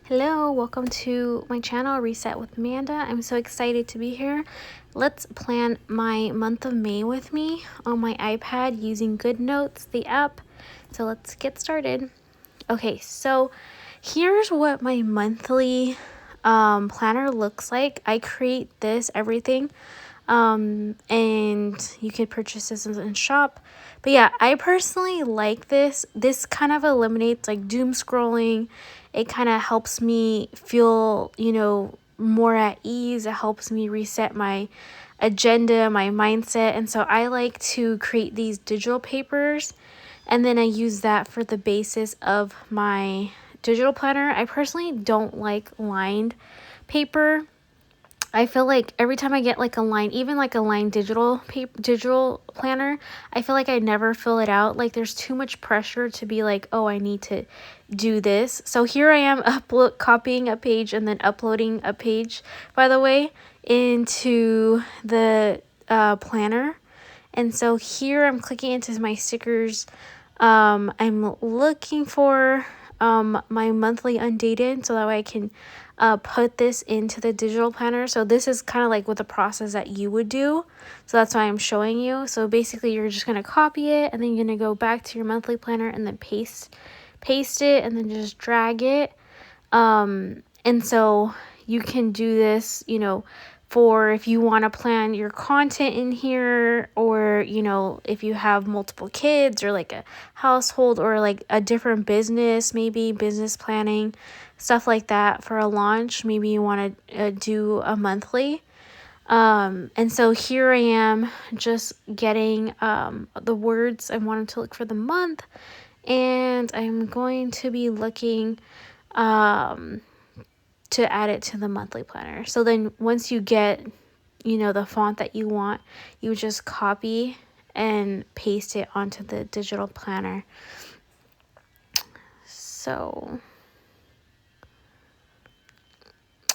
Hello, welcome to my channel, Reset with Amanda. I'm so excited to be here. Let's plan my month of May with me on my iPad using GoodNotes, the app. So let's get started. Okay, so here's what my monthly planner looks like. I create everything, and you could purchase this in shop. But yeah, I personally like this. This kind of eliminates like doom scrolling. It kind of helps me feel, more at ease. It helps me reset my agenda, my mindset. And so I like to create these digital papers, and then I use that for the basis of my digital planner. I personally don't like lined paper. I feel like every time I get like a line, even like a line digital planner, I feel like I never fill it out. Like there's too much pressure to be like, oh, I need to do this. So here I am copying a page and then uploading a page, by the way, into the planner. And so here I'm clicking into my stickers. I'm looking for my monthly undated so that way I can put this into the digital planner. So this is kind of like what the process that you would do. So that's why I'm showing you. So basically you're just going to copy it, and then you're going to go back to your monthly planner and then paste it and then just drag it. And so you can do this, for if you want to plan your content in here, or, if you have multiple kids or like a household or like a different business, maybe business planning, stuff like that for a launch. Maybe you want to do a monthly. And so here I am just getting the words I wanted to look for the month, and I'm going to be looking to add it to the monthly planner. So then once you get, the font that you want, you just copy and paste it onto the digital planner. So,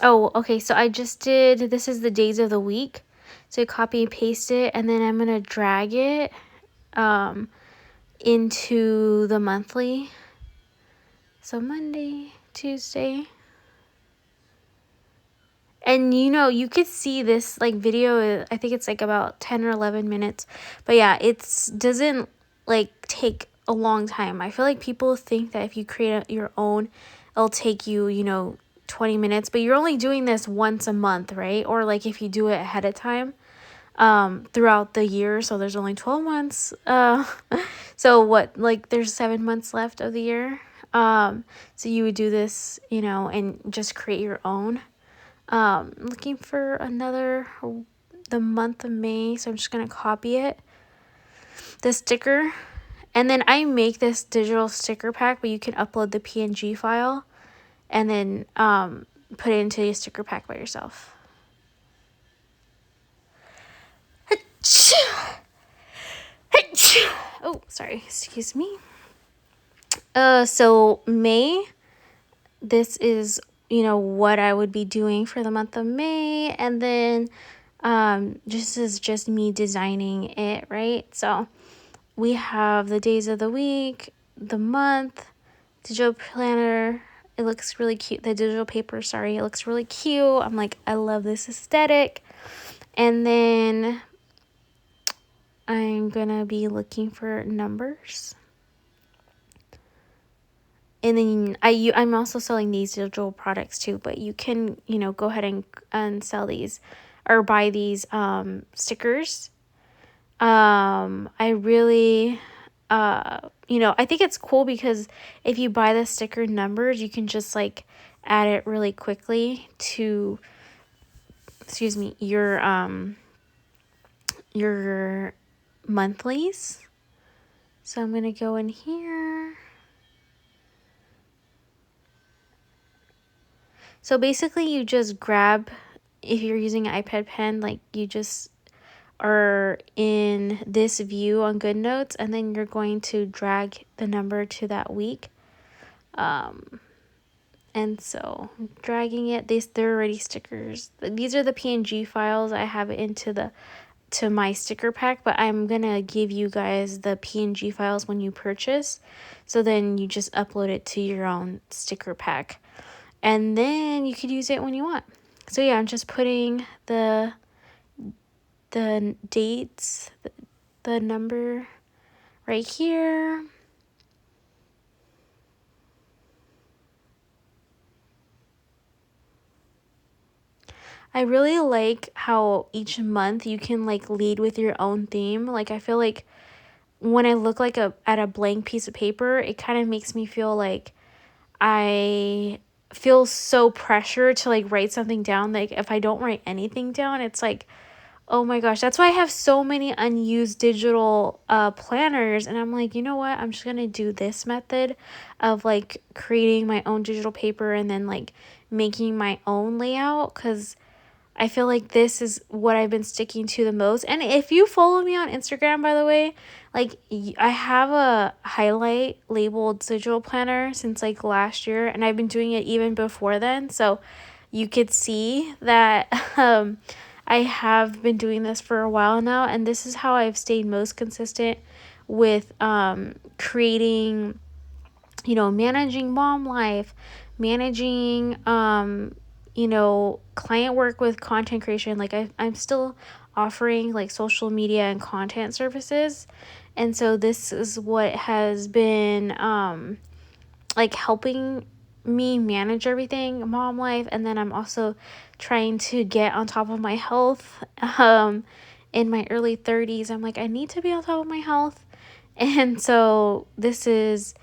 oh, okay, so I just did, this is the days of the week. So copy and paste it, and then I'm going to drag it into the monthly. So Monday, Tuesday. And you could see this like video, I think it's like about 10 or 11 minutes. But yeah, doesn't like take a long time. I feel like people think that if you create your own, it'll take you, 20 minutes, but you're only doing this once a month, right? Or like if you do it ahead of time throughout the year, so there's only 12 months. So what, like there's 7 months left of the year. So you would do this, and just create your own. Looking for the month of May, so I'm just going to copy it, the sticker, and then I make this digital sticker pack, but you can upload the PNG file and then put it into your sticker pack by yourself. Oh, sorry, excuse me. So May, this is what I would be doing for the month of May, and then this is just me designing it, right? So we have the days of the week, the month, digital planner. It looks really cute. The digital paper, sorry, it looks really cute. I'm like, I love this aesthetic. And then I'm gonna be looking for numbers. And then I'm also selling these digital products too, but you can, go ahead and sell these or buy these stickers. I really, I think it's cool because if you buy the sticker numbers, you can just like add it really quickly to, your monthlies. So I'm going to go in here. So basically you just grab, if you're using an iPad pen, like you just are in this view on GoodNotes, and then you're going to drag the number to that week. And so dragging it, they're already stickers. These are the PNG files. I have it into my sticker pack, but I'm gonna give you guys the PNG files when you purchase. So then you just upload it to your own sticker pack. and then you could use it when you want. So yeah, I'm just putting the dates, the number right here. I really like how each month you can like lead with your own theme. Like I feel like when I look like at a blank piece of paper, it kind of makes me feel like I feel so pressured to like write something down. Like if I don't write anything down, it's like, oh my gosh, that's why I have so many unused digital planners. And I'm like, you know what? I'm just going to do this method of like creating my own digital paper and then like making my own layout, because I feel like this is what I've been sticking to the most. And if you follow me on Instagram, by the way, like I have a highlight labeled digital planner since like last year, and I've been doing it even before then. So you could see that I have been doing this for a while now, and this is how I've stayed most consistent with creating, managing mom life, managing, client work with content creation. Like I'm still offering like social media and content services. And so this is what has been like helping me manage everything, mom life. And then I'm also trying to get on top of my health. In my early 30s, I'm like, I need to be on top of my health. And so this is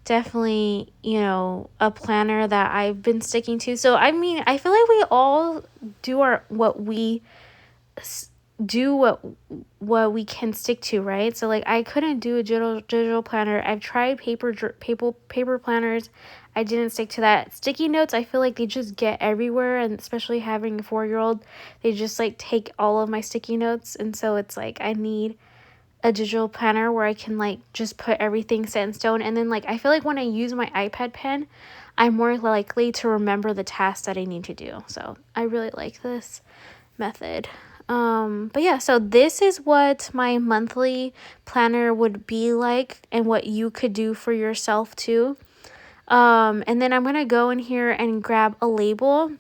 definitely, a planner that I've been sticking to. So, I mean, I feel like we all do what we can stick to, right? So like I couldn't do a digital planner. I've tried paper planners. I didn't stick to that. Sticky notes, I feel like they just get everywhere, and especially having a 4-year-old, they just like take all of my sticky notes. And so it's like I need a digital planner where I can like just put everything set in stone. And then like I feel like when I use my iPad pen, I'm more likely to remember the tasks that I need to do. So I really like this method. But yeah, so this is what my monthly planner would be like and what you could do for yourself too. And then I'm going to go in here and grab a label.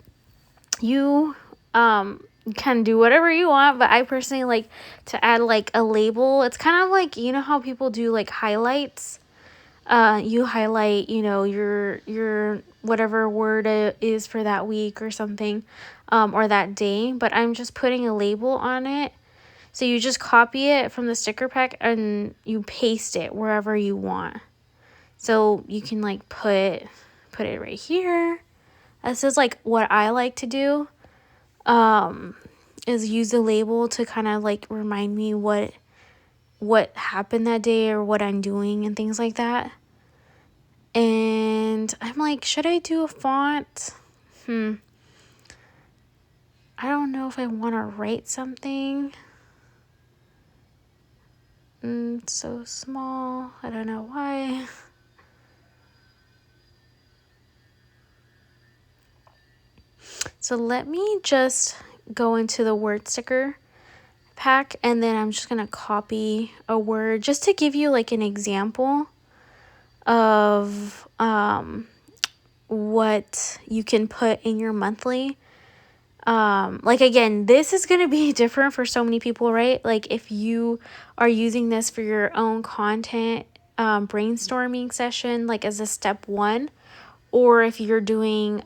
You can do whatever you want, but I personally like to add like a label. It's kind of like, how people do like highlights. You highlight, your whatever word is for that week or something, or that day, but I'm just putting a label on it. So you just copy it from the sticker pack and you paste it wherever you want. So you can like put it right here. This is like what I like to do, is use the label to kind of like remind me what happened that day or what I'm doing and things like that. And I'm like, should I do a font? I don't know if I want to write something. It's so small. I don't know why. So let me just go into the word sticker pack, and then I'm just going to copy a word just to give you like an example of what you can put in your monthly. Like again, this is going to be different for so many people, right? Like if you are using this for your own content brainstorming session, like as a step 1, or if you're doing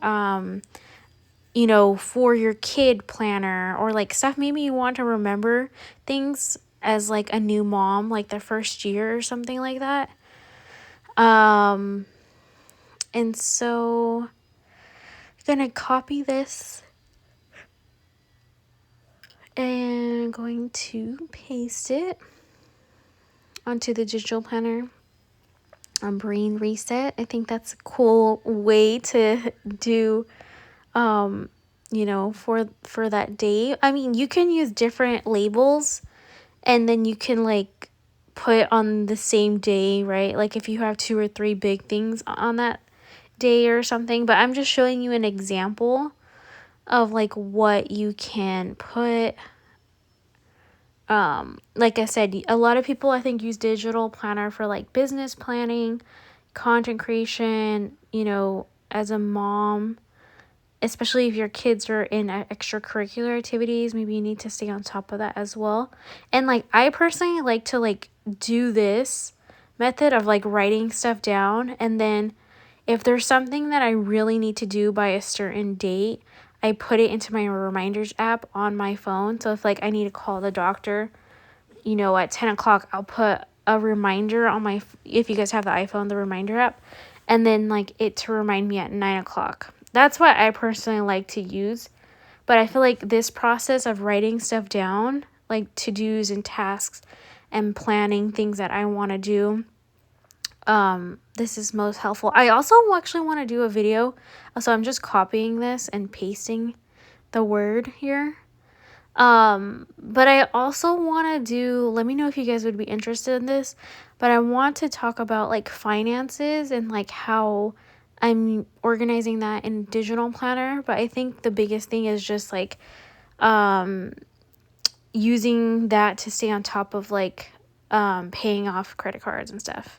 for your kid planner, or like stuff maybe you want to remember things as like a new mom, like the first year or something like that. And so I'm gonna copy this and going to paste it onto the digital planner. Brain reset. I think that's a cool way to do for that day. I mean, you can use different labels, and then you can like put on the same day, right? Like if you have 2 or 3 big things on that day or something, but I'm just showing you an example of like what you can put. Like I said, a lot of people I think use digital planner for like business planning, content creation, as a mom. especially if your kids are in extracurricular activities, maybe you need to stay on top of that as well. And like I personally like to like do this method of like writing stuff down, and then if there's something that I really need to do by a certain date, I put it into my reminders app on my phone. So if like I need to call the doctor, you know, at 10 o'clock, I'll put a reminder on my, if you guys have the iPhone, the reminder app, and then like it to remind me at 9 o'clock. That's what I personally like to use. But I feel like this process of writing stuff down, like to-dos and tasks and planning things that I want to do, this is most helpful. I also actually want to do a video. So I'm just copying this and pasting the word here. But I also want to do, let me know if you guys would be interested in this, but I want to talk about like finances and like how I'm organizing that in digital planner. But I think the biggest thing is just like, using that to stay on top of like, paying off credit cards and stuff.